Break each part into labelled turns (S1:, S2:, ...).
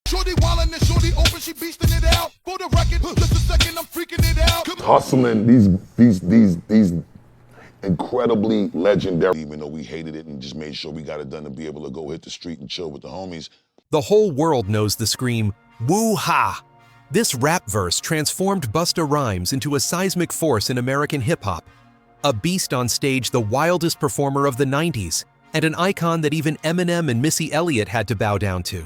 S1: Shorty wildin' and shorty open, she beastin' it out. For the record, just a second, I'm freaking it out.
S2: Hustling these incredibly legendary, even though we hated it and just made sure we got it done to be able to go hit the street and chill with the homies.
S3: The whole world knows the scream, woo-ha! This rap verse transformed Busta Rhymes into a seismic force in American hip-hop. A beast on stage, the wildest performer of the 90s, and an icon that even Eminem and Missy Elliott had to bow down to.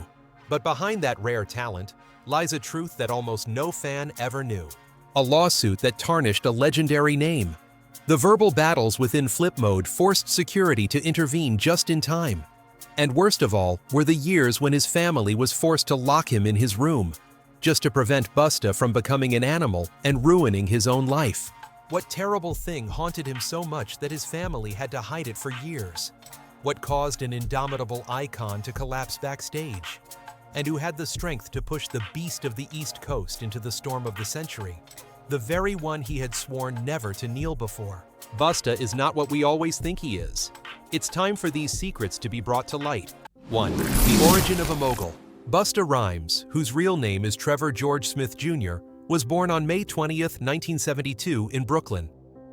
S3: But behind that rare talent lies a truth that almost no fan ever knew. A lawsuit that tarnished a legendary name. The verbal battles within Flipmode forced security to intervene just in time. And worst of all were the years when his family was forced to lock him in his room, just to prevent Busta from becoming an animal and ruining his own life. What terrible thing haunted him so much that his family had to hide it for years? What caused an indomitable icon to collapse backstage? And who had the strength to push the beast of the East Coast into the storm of the century? The very one he had sworn never to kneel before. Busta is not what we always think he is. It's time for these secrets to be brought to light. 1. The origin of a mogul. Busta Rhymes, whose real name is Trevor George Smith Jr., was born on May 20, 1972 in Brooklyn.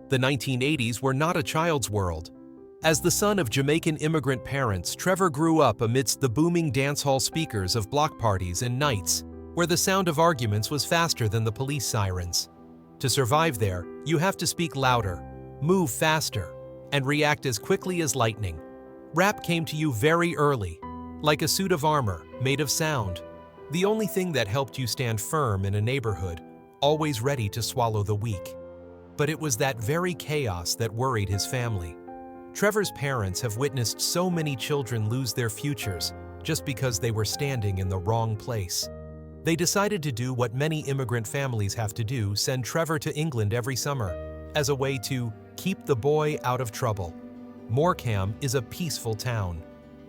S3: The 1980s were not a child's world. As the son of Jamaican immigrant parents, Trevor grew up amidst the booming dancehall speakers of block parties and nights, where the sound of arguments was faster than the police sirens. To survive there, you have to speak louder, move faster, and react as quickly as lightning. Rap came to you very early, like a suit of armor made of sound. The only thing that helped you stand firm in a neighborhood, always ready to swallow the weak. But it was that very chaos that worried his family. Trevor's parents have witnessed so many children lose their futures just because they were standing in the wrong place. They decided to do what many immigrant families have to do, send Trevor to England every summer, as a way to keep the boy out of trouble. Morecambe is a peaceful town.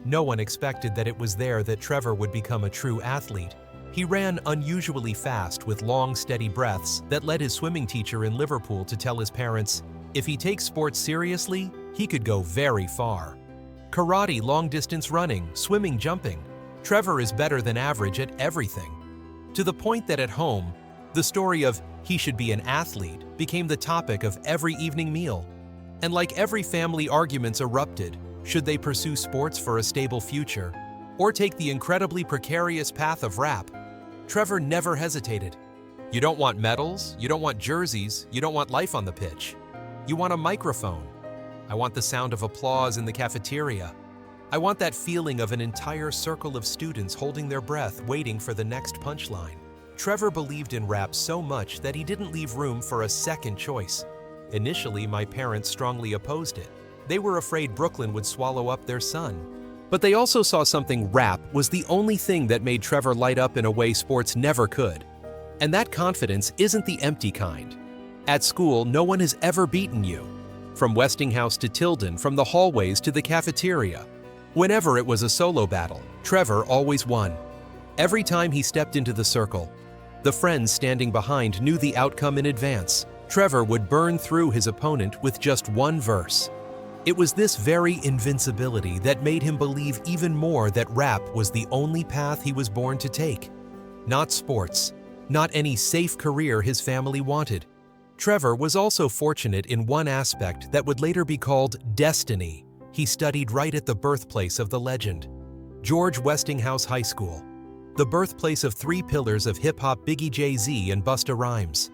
S3: No one expected that it was there that Trevor would become a true athlete. He ran unusually fast with long, steady breaths that led his swimming teacher in Liverpool to tell his parents, if he takes sports seriously, he could go very far. Karate, long-distance running, swimming, jumping. Trevor is better than average at everything. To the point that at home, the story of he should be an athlete became the topic of every evening meal. And like every family, arguments erupted. Should they pursue sports for a stable future, or take the incredibly precarious path of rap? Trevor never hesitated. You don't want medals, you don't want jerseys, you don't want life on the pitch. You want a microphone. I want the sound of applause in the cafeteria. I want that feeling of an entire circle of students holding their breath, waiting for the next punchline. Trevor believed in rap so much that he didn't leave room for a second choice. Initially, my parents strongly opposed it. They were afraid Brooklyn would swallow up their son. But they also saw something: rap was the only thing that made Trevor light up in a way sports never could. And that confidence isn't the empty kind. At school, no one has ever beaten you. From Westinghouse to Tilden, from the hallways to the cafeteria. Whenever it was a solo battle, Trevor always won. Every time he stepped into the circle, the friends standing behind knew the outcome in advance. Trevor would burn through his opponent with just one verse. It was this very invincibility that made him believe even more that rap was the only path he was born to take. Not sports, not any safe career his family wanted. Trevor was also fortunate in one aspect that would later be called destiny. He studied right at the birthplace of the legend, George Westinghouse High School, the birthplace of three pillars of hip-hop: Biggie, Jay-Z, and Busta Rhymes.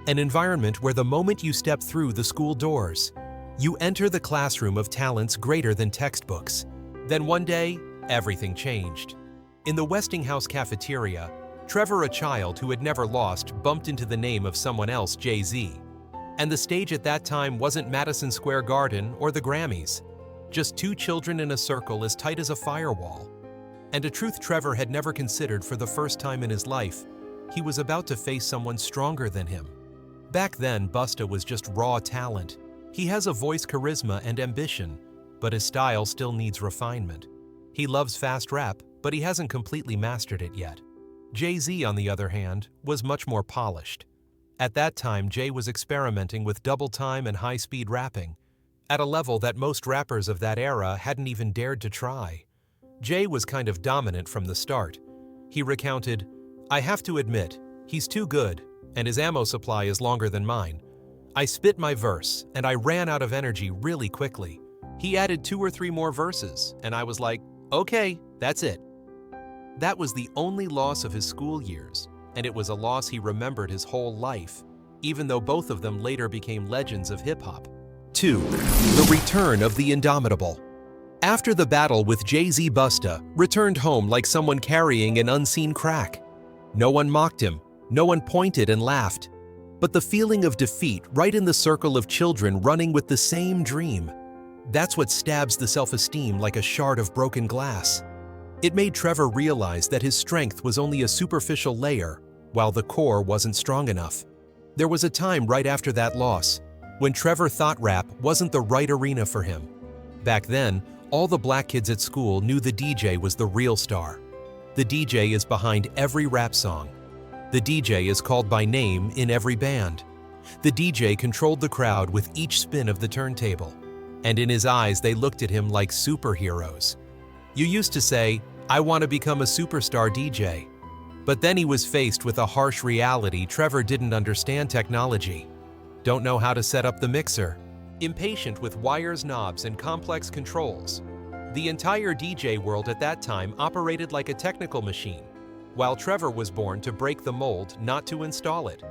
S3: An environment where the moment you step through the school doors, you enter the classroom of talents greater than textbooks. Then one day, everything changed. In the Westinghouse cafeteria, Trevor, a child who had never lost, bumped into the name of someone else, Jay-Z. And the stage at that time wasn't Madison Square Garden or the Grammys. Just two children in a circle as tight as a firewall. And a truth Trevor had never considered for the first time in his life: he was about to face someone stronger than him. Back then, Busta was just raw talent. He has a voice, charisma, and ambition, but his style still needs refinement. He loves fast rap, but he hasn't completely mastered it yet. Jay-Z, on the other hand, was much more polished. At that time, Jay was experimenting with double time and high-speed rapping, at a level that most rappers of that era hadn't even dared to try. Jay was kind of dominant from the start. He recounted, "I have to admit, he's too good, and his ammo supply is longer than mine. I spit my verse, and I ran out of energy really quickly. He added 2 or 3 more verses, and I was like, okay, that's it." That was the only loss of his school years, and it was a loss he remembered his whole life, even though both of them later became legends of hip-hop. 2. The return of the Indomitable. After the battle with Jay-Z, Busta returned home like someone carrying an unseen crack. No one mocked him, no one pointed and laughed. But the feeling of defeat right in the circle of children running with the same dream, that's what stabs the self-esteem like a shard of broken glass. It made Trevor realize that his strength was only a superficial layer, while the core wasn't strong enough. There was a time right after that loss when Trevor thought rap wasn't the right arena for him. Back then, all the black kids at school knew the DJ was the real star. The DJ is behind every rap song. The DJ is called by name in every band. The DJ controlled the crowd with each spin of the turntable, and in his eyes they looked at him like superheroes. You used to say, "I want to become a superstar DJ." But then he was faced with a harsh reality. Trevor didn't understand technology, don't know how to set up the mixer, impatient with wires, knobs, and complex controls. The entire DJ world at that time operated like a technical machine, while Trevor was born to break the mold, not to install it.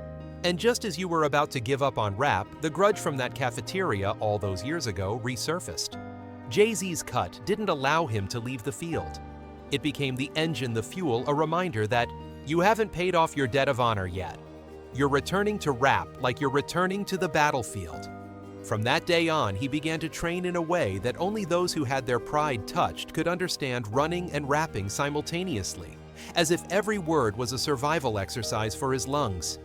S3: And just as you were about to give up on rap, the grudge from that cafeteria all those years ago resurfaced. Jay-Z's cut didn't allow him to leave the field. It became the engine, the fuel, a reminder that you haven't paid off your debt of honor yet. You're returning to rap like you're returning to the battlefield. From that day on, he began to train in a way that only those who had their pride touched could understand, running and rapping simultaneously, as if every word was a survival exercise for his lungs.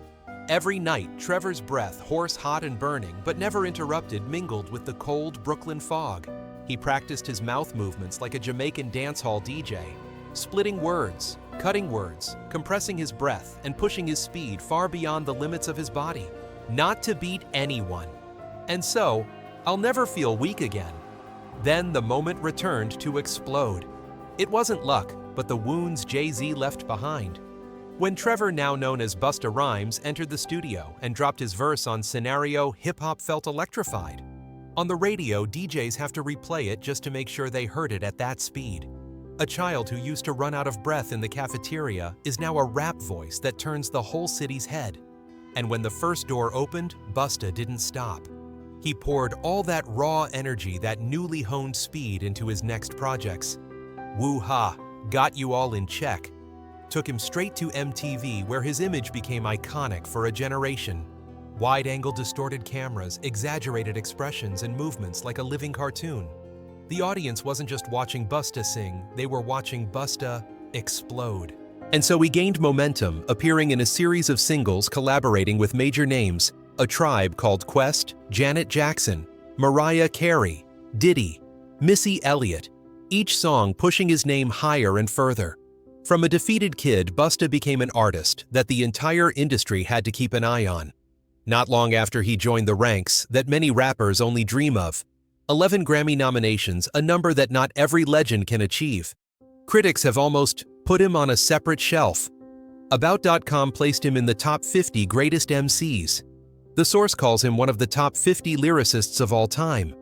S3: Every night, Trevor's breath, hoarse, hot, and burning, but never interrupted, mingled with the cold Brooklyn fog. He practiced his mouth movements like a Jamaican dancehall DJ, splitting words, cutting words, compressing his breath, and pushing his speed far beyond the limits of his body, not to beat anyone. And so, I'll never feel weak again. Then the moment returned to explode. It wasn't luck, but the wounds Jay-Z left behind. When Trevor, now known as Busta Rhymes, entered the studio and dropped his verse on Scenario, hip-hop felt electrified. On the radio, DJs have to replay it just to make sure they heard it at that speed. A child who used to run out of breath in the cafeteria is now a rap voice that turns the whole city's head. And when the first door opened, Busta didn't stop. He poured all that raw energy, that newly honed speed into his next projects. Woo-ha, got you all in check. Took him straight to MTV, where his image became iconic for a generation. Wide-angle distorted cameras, exaggerated expressions and movements like a living cartoon. The audience wasn't just watching Busta sing, they were watching Busta explode. And so he gained momentum, appearing in a series of singles collaborating with major names: A Tribe Called Quest, Janet Jackson, Mariah Carey, Diddy, Missy Elliott, each song pushing his name higher and further. From a defeated kid, Busta became an artist that the entire industry had to keep an eye on. Not long after he joined the ranks that many rappers only dream of. 11 Grammy nominations, a number that not every legend can achieve. Critics have almost put him on a separate shelf. About.com placed him in the top 50 greatest MCs. The source calls him one of the top 50 lyricists of all time.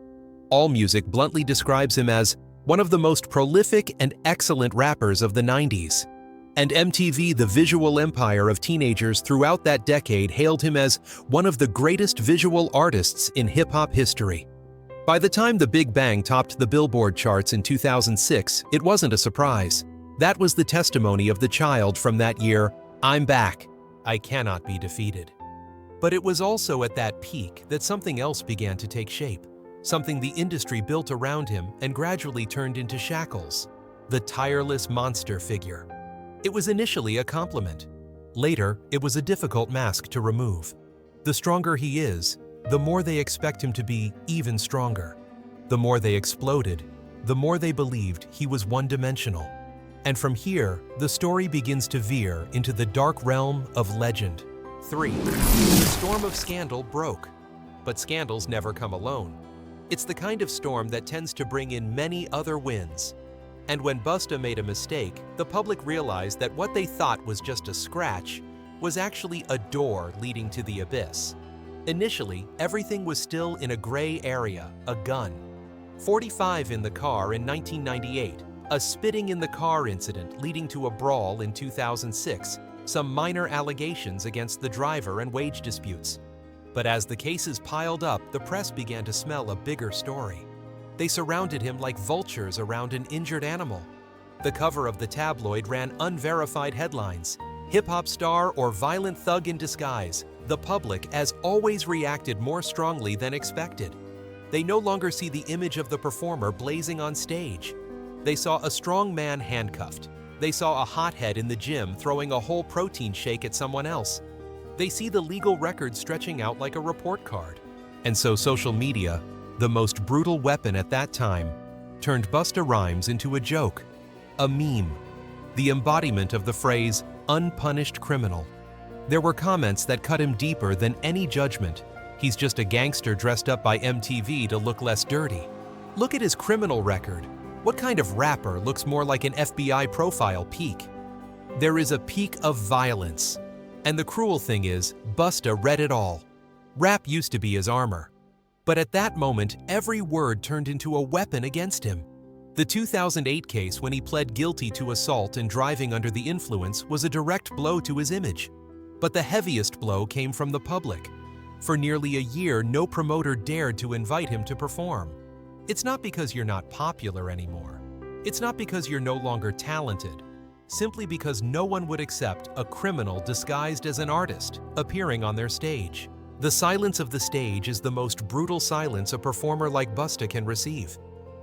S3: AllMusic bluntly describes him as one of the most prolific and excellent rappers of the 90s. And MTV, the visual empire of teenagers throughout that decade, hailed him as one of the greatest visual artists in hip-hop history. By the time The Big Bang topped the Billboard charts in 2006, it wasn't a surprise. That was the testimony of the child from that year, "I'm back. I cannot be defeated." But it was also at that peak that something else began to take shape, something the industry built around him and gradually turned into shackles: the tireless monster figure. It was initially a compliment. Later, it was a difficult mask to remove. The stronger he is, the more they expect him to be even stronger. The more they exploded, the more they believed he was one-dimensional. And from here, the story begins to veer into the dark realm of legend. 3. The storm of scandal broke. But scandals never come alone. It's the kind of storm that tends to bring in many other winds. And when Busta made a mistake, the public realized that what they thought was just a scratch was actually a door leading to the abyss. Initially, everything was still in a gray area, a gun. 45 in the car in 1998, a spitting in the car incident leading to a brawl in 2006, some minor allegations against the driver and wage disputes. But as the cases piled up, the press began to smell a bigger story. They surrounded him like vultures around an injured animal. The cover of the tabloid ran unverified headlines: hip-hop star or violent thug in disguise. The public, as always, reacted more strongly than expected. They no longer see the image of the performer blazing on stage. They saw a strong man handcuffed. They saw a hothead in the gym throwing a whole protein shake at someone else. They see the legal record stretching out like a report card. And so social media, the most brutal weapon at that time, turned Busta Rhymes into a joke, a meme, the embodiment of the phrase unpunished criminal. There were comments that cut him deeper than any judgment. He's just a gangster dressed up by MTV to look less dirty. Look at his criminal record. What kind of rapper looks more like an FBI profile peak? There is a peak of violence. And the cruel thing is, Busta read it all. Rap used to be his armor. But at that moment, every word turned into a weapon against him. The 2008 case when he pled guilty to assault and driving under the influence was a direct blow to his image. But the heaviest blow came from the public. For nearly a year, no promoter dared to invite him to perform. It's not because you're not popular anymore. It's not because you're no longer talented. Simply because no one would accept a criminal disguised as an artist appearing on their stage. The silence of the stage is the most brutal silence a performer like Busta can receive.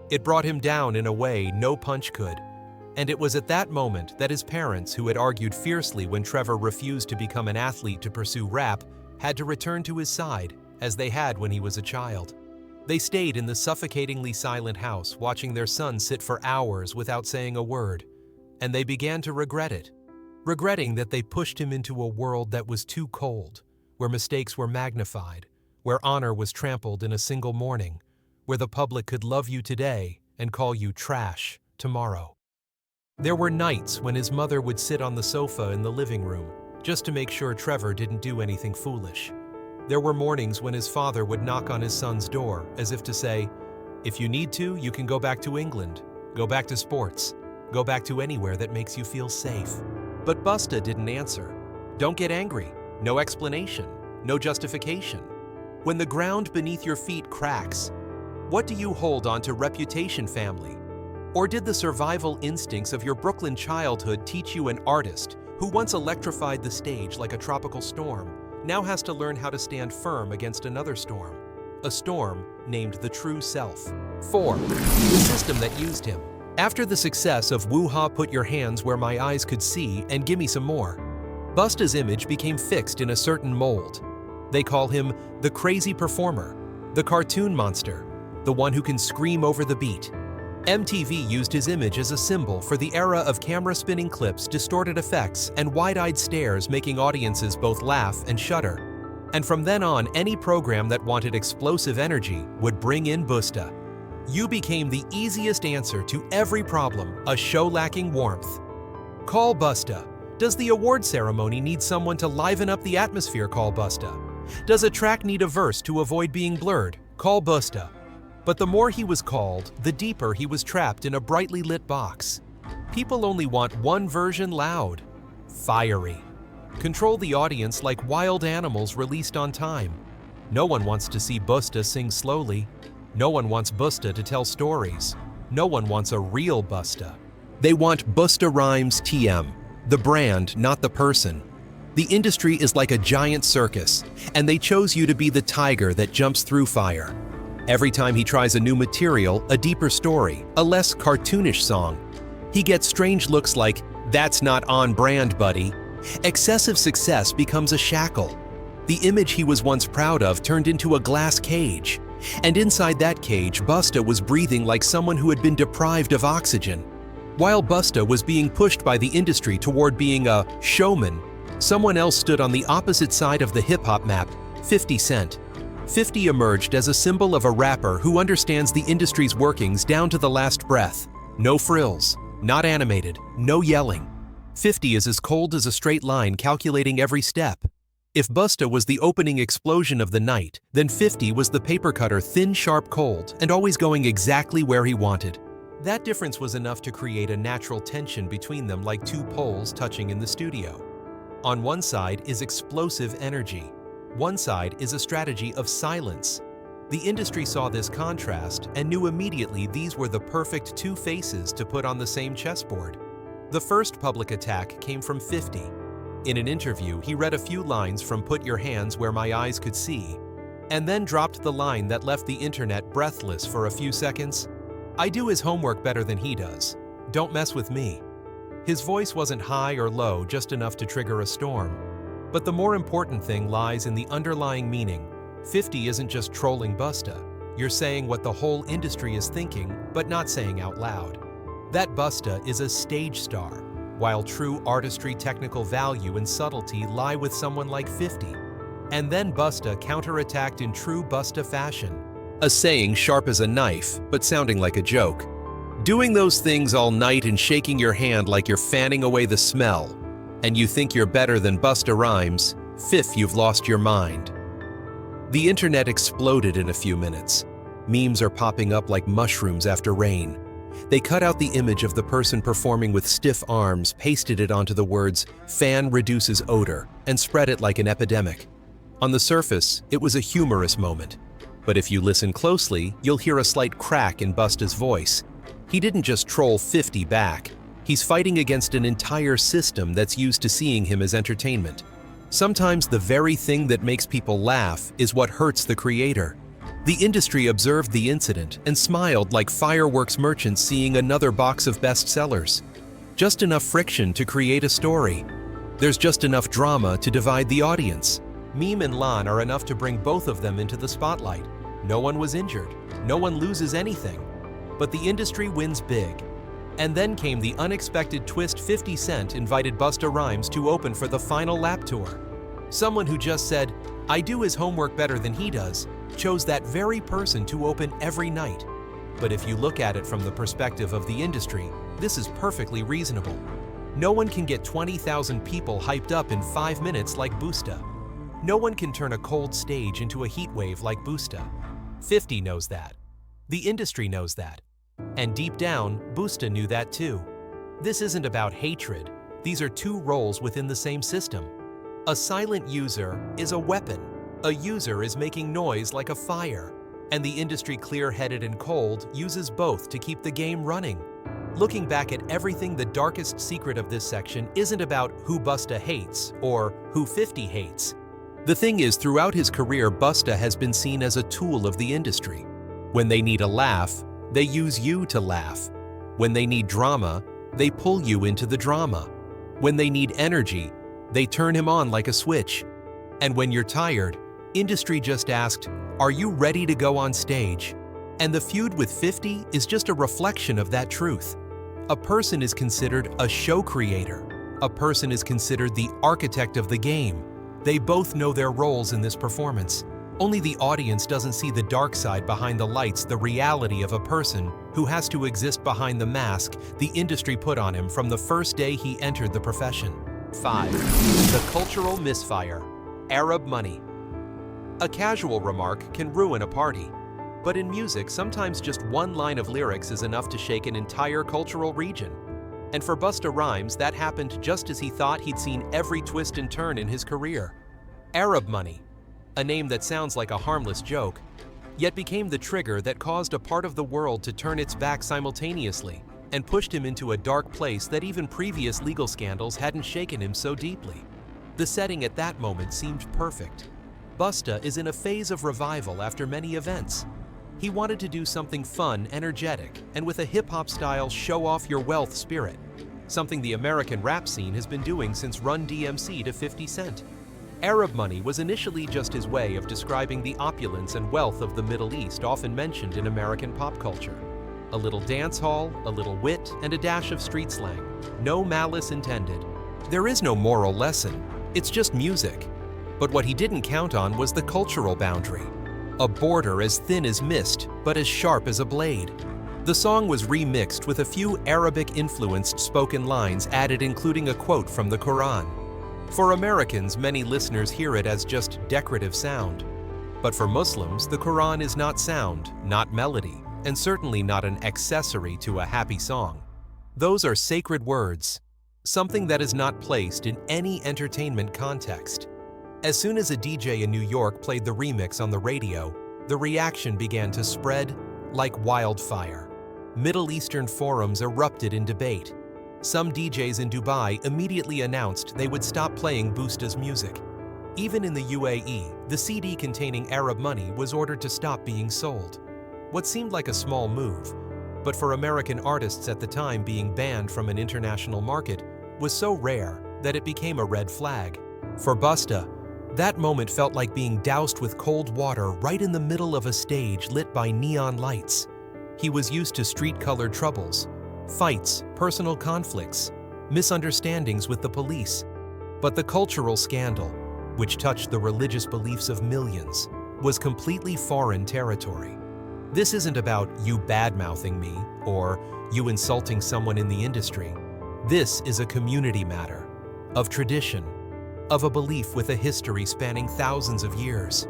S3: It brought him down in a way no punch could. And it was at that moment that his parents, who had argued fiercely when Trevor refused to become an athlete to pursue rap, had to return to his side, as they had when he was a child. They stayed in the suffocatingly silent house, watching their son sit for hours without saying a word. And they began to regret it, regretting that they pushed him into a world that was too cold, where mistakes were magnified, where honor was trampled in a single morning, where the public could love you today and call you trash tomorrow. There were nights when his mother would sit on the sofa in the living room, just to make sure Trevor didn't do anything foolish. There were mornings when his father would knock on his son's door, as if to say, "If you need to, you can go back to England, go back to sports, go back to anywhere that makes you feel safe." But Busta didn't answer. Don't get angry. No explanation. No justification. When the ground beneath your feet cracks, what do you hold on to? Reputation, family? Or did the survival instincts of your Brooklyn childhood teach you an artist who once electrified the stage like a tropical storm now has to learn how to stand firm against another storm? A storm named the true self. 4. The system that used him. After the success of Woo-Ha, Put Your Hands Where My Eyes Could See and Gimme Some More, Busta's image became fixed in a certain mold. They call him the crazy performer, the cartoon monster, the one who can scream over the beat. MTV used his image as a symbol for the era of camera-spinning clips, distorted effects, and wide-eyed stares, making audiences both laugh and shudder. And from then on, any program that wanted explosive energy would bring in Busta. You became the easiest answer to every problem, a show lacking warmth. Call Busta. Does the award ceremony need someone to liven up the atmosphere? Call Busta. Does a track need a verse to avoid being blurred? Call Busta. But the more he was called, the deeper he was trapped in a brightly lit box. People only want one version: loud, fiery. Control the audience like wild animals released on time. No one wants to see Busta sing slowly. No one wants Busta to tell stories. No one wants a real Busta. They want Busta Rhymes TM, the brand, not the person. The industry is like a giant circus, and they chose you to be the tiger that jumps through fire. Every time he tries a new material, a deeper story, a less cartoonish song, he gets strange looks like, "That's not on brand, buddy." Excessive success becomes a shackle. The image he was once proud of turned into a glass cage. And inside that cage, Busta was breathing like someone who had been deprived of oxygen. While Busta was being pushed by the industry toward being a showman, someone else stood on the opposite side of the hip-hop map, 50 Cent. 50 emerged as a symbol of a rapper who understands the industry's workings down to the last breath. No frills, not animated, no yelling. 50 is as cold as a straight line calculating every step. If Busta was the opening explosion of the night, then 50 was the paper cutter, thin, sharp, cold, and always going exactly where he wanted. That difference was enough to create a natural tension between them, like two poles touching in the studio. On one side is explosive energy. One side is a strategy of silence. The industry saw this contrast and knew immediately these were the perfect two faces to put on the same chessboard. The first public attack came from 50. In an interview, he read a few lines from Put Your Hands Where My Eyes Could See, and then dropped the line that left the internet breathless for a few seconds. "I do his homework better than he does. Don't mess with me." His voice wasn't high or low, just enough to trigger a storm. But the more important thing lies in the underlying meaning. 50 isn't just trolling Busta. You're saying what the whole industry is thinking, but not saying out loud. That Busta is a stage star, while true artistry, technical value, and subtlety lie with someone like 50. And then Busta counterattacked in true Busta fashion. A saying sharp as a knife, but sounding like a joke. Doing those things all night and shaking your hand like you're fanning away the smell. And you think you're better than Busta Rhymes? Fifth, you've lost your mind. The internet exploded in a few minutes. Memes are popping up like mushrooms after rain. They cut out the image of the person performing with stiff arms, pasted it onto the words, "fan reduces odor," and spread it like an epidemic. On the surface, it was a humorous moment. But if you listen closely, you'll hear a slight crack in Busta's voice. He didn't just troll 50 back. He's fighting against an entire system that's used to seeing him as entertainment. Sometimes the very thing that makes people laugh is what hurts the creator. The industry observed the incident and smiled like fireworks merchants seeing another box of bestsellers. Just enough friction to create a story. There's just enough drama to divide the audience. Meme and Lan are enough to bring both of them into the spotlight. No one was injured. No one loses anything. But the industry wins big. And then came the unexpected twist. 50 Cent invited Busta Rhymes to open for the final lap tour. Someone who just said, "I do his homework better than he does," chose that very person to open every night. But if you look at it from the perspective of the industry, this is perfectly reasonable. No one can get 20,000 people hyped up in 5 minutes like Busta. No one can turn a cold stage into a heat wave like Busta. 50 knows that. The industry knows that. And deep down, Busta knew that too. This isn't about hatred. These are two roles within the same system. A silent user is a weapon. A user is making noise like a fire. And the industry, clear-headed and cold, uses both to keep the game running. Looking back at everything, the darkest secret of this section isn't about who Busta hates or who 50 hates. The thing is, throughout his career, Busta has been seen as a tool of the industry. When they need a laugh, they use you to laugh. When they need drama, they pull you into the drama. When they need energy, they turn him on like a switch. And when you're tired, industry just asked, "Are you ready to go on stage?" And the feud with 50 is just a reflection of that truth. A person is considered a show creator. A person is considered the architect of the game. They both know their roles in this performance. Only the audience doesn't see the dark side behind the lights, the reality of a person who has to exist behind the mask the industry put on him from the first day he entered the profession. 5. The cultural misfire. Arab money. A casual remark can ruin a party. But in music, sometimes just one line of lyrics is enough to shake an entire cultural region. And for Busta Rhymes, that happened just as he thought he'd seen every twist and turn in his career. Arab money. A name that sounds like a harmless joke, yet became the trigger that caused a part of the world to turn its back simultaneously and pushed him into a dark place that even previous legal scandals hadn't shaken him so deeply. The setting at that moment seemed perfect. Busta is in a phase of revival after many events. He wanted to do something fun, energetic, and with a hip-hop style show-off-your-wealth spirit, something the American rap scene has been doing since Run DMC to 50 Cent. Arab money was initially just his way of describing the opulence and wealth of the Middle East often mentioned in American pop culture. A little dance hall, a little wit, and a dash of street slang. No malice intended. There is no moral lesson. It's just music. But what he didn't count on was the cultural boundary. A border as thin as mist, but as sharp as a blade. The song was remixed with a few Arabic-influenced spoken lines added, including a quote from the Quran. For Americans, many listeners hear it as just decorative sound. But for Muslims, the Quran is not sound, not melody, and certainly not an accessory to a happy song. Those are sacred words, something that is not placed in any entertainment context. As soon as a DJ in New York played the remix on the radio, the reaction began to spread like wildfire. Middle Eastern forums erupted in debate. Some DJs in Dubai immediately announced they would stop playing Busta's music. Even in the UAE, the CD containing Arab money was ordered to stop being sold. What seemed like a small move, but for American artists at the time being banned from an international market, was so rare that it became a red flag. For Busta, that moment felt like being doused with cold water right in the middle of a stage lit by neon lights. He was used to street-colored troubles, fights, personal conflicts, misunderstandings with the police. But the cultural scandal, which touched the religious beliefs of millions, was completely foreign territory. This isn't about you bad-mouthing me or you insulting someone in the industry. This is a community matter, of tradition, of a belief with a history spanning thousands of years.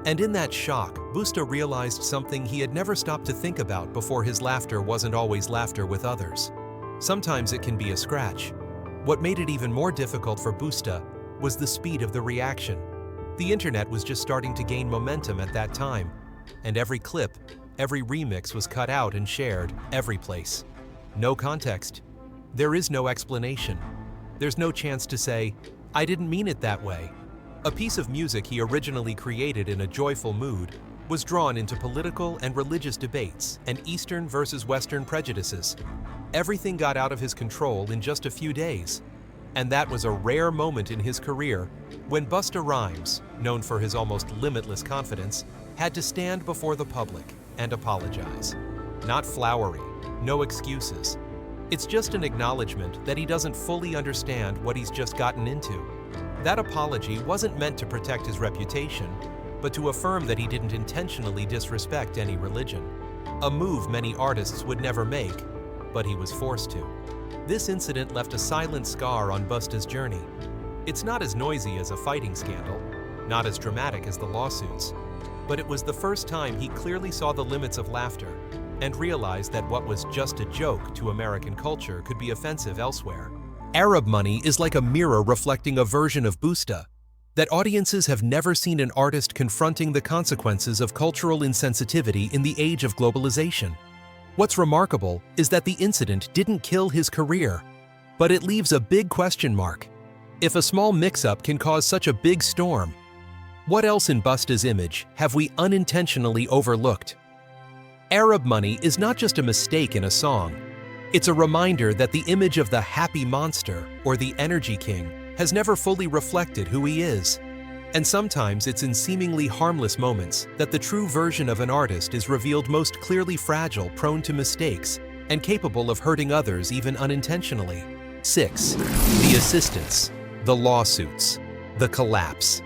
S3: And in that shock, Busta realized something he had never stopped to think about before: his laughter wasn't always laughter with others. Sometimes it can be a scratch. What made it even more difficult for Busta was the speed of the reaction. The internet was just starting to gain momentum at that time, and every clip, every remix was cut out and shared every place. No context. There is no explanation. There's no chance to say, "I didn't mean it that way." A piece of music he originally created in a joyful mood was drawn into political and religious debates and Eastern versus Western prejudices. Everything got out of his control in just a few days. And that was a rare moment in his career when Busta Rhymes, known for his almost limitless confidence, had to stand before the public and apologize. Not flowery, no excuses. It's just an acknowledgement that he doesn't fully understand what he's just gotten into. That apology wasn't meant to protect his reputation, but to affirm that he didn't intentionally disrespect any religion. A move many artists would never make, but he was forced to. This incident left a silent scar on Busta's journey. It's not as noisy as a fighting scandal, not as dramatic as the lawsuits, but it was the first time he clearly saw the limits of laughter and realized that what was just a joke to American culture could be offensive elsewhere. Arab money is like a mirror reflecting a version of Busta, that audiences have never seen an artist confronting the consequences of cultural insensitivity in the age of globalization. What's remarkable is that the incident didn't kill his career, but it leaves a big question mark. If a small mix-up can cause such a big storm, what else in Busta's image have we unintentionally overlooked? Arab money is not just a mistake in a song. It's a reminder that the image of the happy monster or the energy king has never fully reflected who he is. And sometimes it's in seemingly harmless moments that the true version of an artist is revealed most clearly: fragile, prone to mistakes, and capable of hurting others even unintentionally. 6. The assistance, the lawsuits, the collapse.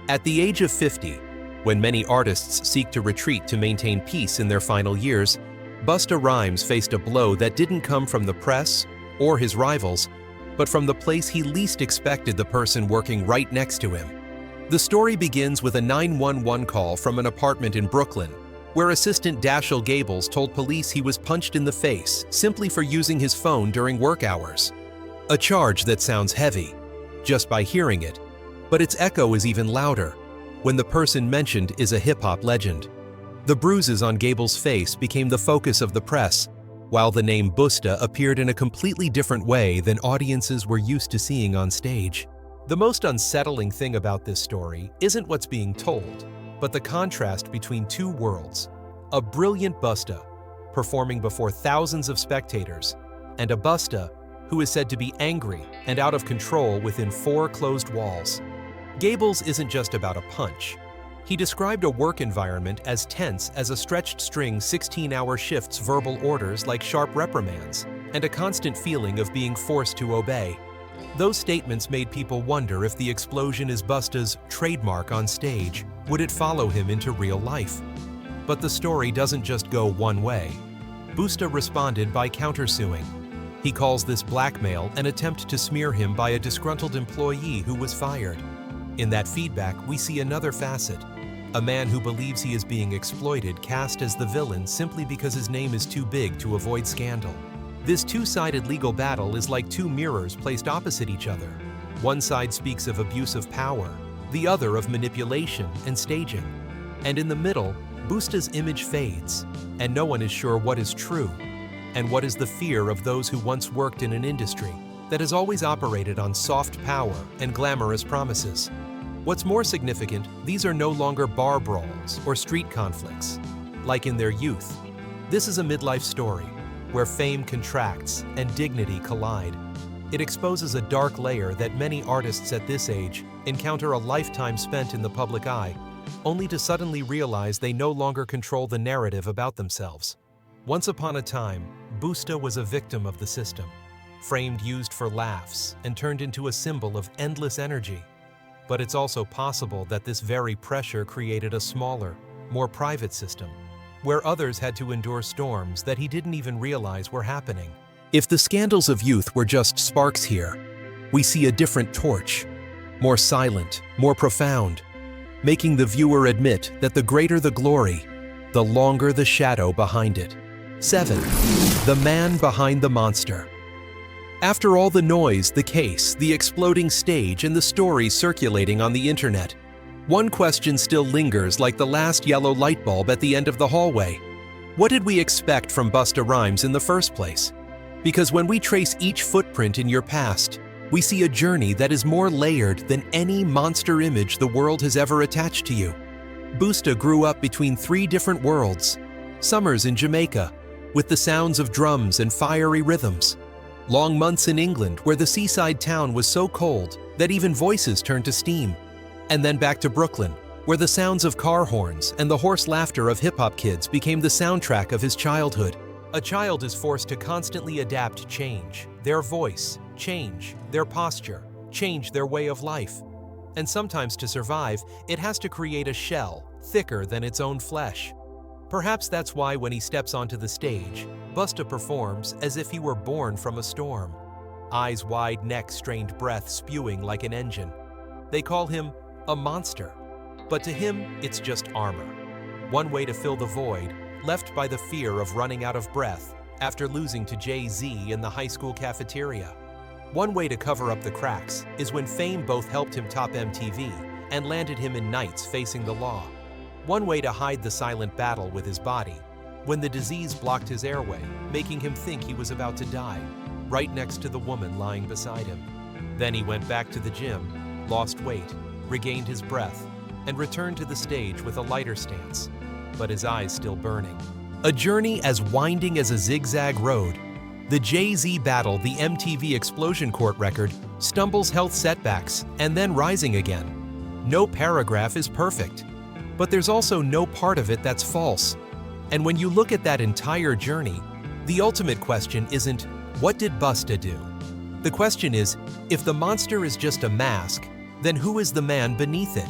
S3: At the age of 50, when many artists seek to retreat to maintain peace in their final years, Busta Rhymes faced a blow that didn't come from the press or his rivals, but from the place he least expected: the person working right next to him. The story begins with a 911 call from an apartment in Brooklyn, where assistant Dashiell Gables told police he was punched in the face simply for using his phone during work hours. A charge that sounds heavy just by hearing it, but its echo is even louder when the person mentioned is a hip-hop legend. The bruises on Gables' face became the focus of the press, while the name Busta appeared in a completely different way than audiences were used to seeing on stage. The most unsettling thing about this story isn't what's being told, but the contrast between two worlds: a brilliant Busta, performing before thousands of spectators, and a Busta who is said to be angry and out of control within 4 closed walls. Gables isn't just about a punch. He described a work environment as tense as a stretched string, 16-hour shifts, verbal orders like sharp reprimands, and a constant feeling of being forced to obey. Those statements made people wonder if the explosion is Busta's trademark on stage. Would it follow him into real life? But the story doesn't just go one way. Busta responded by countersuing. He calls this blackmail an attempt to smear him by a disgruntled employee who was fired. In that feedback, we see another facet. A man who believes he is being exploited cast as the villain simply because his name is too big to avoid scandal. This two-sided legal battle is like two mirrors placed opposite each other. One side speaks of abuse of power, the other of manipulation and staging. And in the middle, Busta's image fades, and no one is sure what is true, and what is the fear of those who once worked in an industry that has always operated on soft power and glamorous promises. What's more significant, these are no longer bar brawls or street conflicts, like in their youth. This is a midlife story, where fame contracts and dignity collide. It exposes a dark layer that many artists at this age encounter a lifetime spent in the public eye, only to suddenly realize they no longer control the narrative about themselves. Once upon a time, Busta was a victim of the system, framed used for laughs and turned into a symbol of endless energy. But it's also possible that this very pressure created a smaller, more private system, where others had to endure storms that he didn't even realize were happening. If the scandals of youth were just sparks here, we see a different torch, more silent, more profound, making the viewer admit that the greater the glory, the longer the shadow behind it. 7. The man behind the monster. After all the noise, the case, the exploding stage, and the stories circulating on the internet, one question still lingers like the last yellow light bulb at the end of the hallway. What did we expect from Busta Rhymes in the first place? Because when we trace each footprint in your past, we see a journey that is more layered than any monster image the world has ever attached to you. Busta grew up between 3 different worlds. Summers in Jamaica, with the sounds of drums and fiery rhythms. Long months in England, where the seaside town was so cold that even voices turned to steam. And then back to Brooklyn, where the sounds of car horns and the hoarse laughter of hip-hop kids became the soundtrack of his childhood. A child is forced to constantly adapt change, their voice, change their posture, change their way of life. And sometimes to survive, it has to create a shell thicker than its own flesh. Perhaps that's why when he steps onto the stage, Busta performs as if he were born from a storm. Eyes wide, neck strained, breath spewing like an engine. They call him a monster, but to him, it's just armor. One way to fill the void, left by the fear of running out of breath after losing to Jay-Z in the high school cafeteria. One way to cover up the cracks is when fame both helped him top MTV and landed him in nights facing the law. One way to hide the silent battle with his body, when the disease blocked his airway, making him think he was about to die, right next to the woman lying beside him. Then he went back to the gym, lost weight, regained his breath, and returned to the stage with a lighter stance, but his eyes still burning. A journey as winding as a zigzag road. The Jay-Z battle, the MTV Explosion Court record, stumbles, health setbacks, and then rising again. No paragraph is perfect, but there's also no part of it that's false. And when you look at that entire journey, the ultimate question isn't, what did Busta do? The question is, if the monster is just a mask, then who is the man beneath it?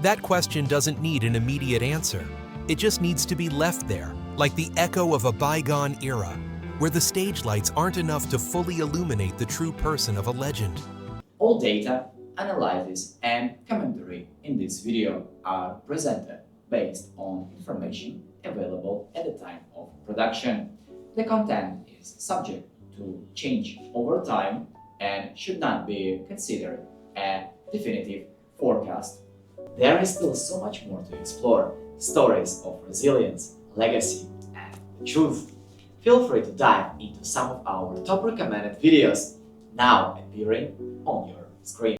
S3: That question doesn't need an immediate answer. It just needs to be left there, like the echo of a bygone era, where the stage lights aren't enough to fully illuminate the true person of a legend.
S4: All data, analysis, and commentary in this video are presented based on information available at the time of production. The content is subject to change over time and should not be considered a definitive forecast. There is still so much more to explore: stories of resilience, legacy, and the truth. Feel free to dive into some of our top recommended videos now appearing on your screen.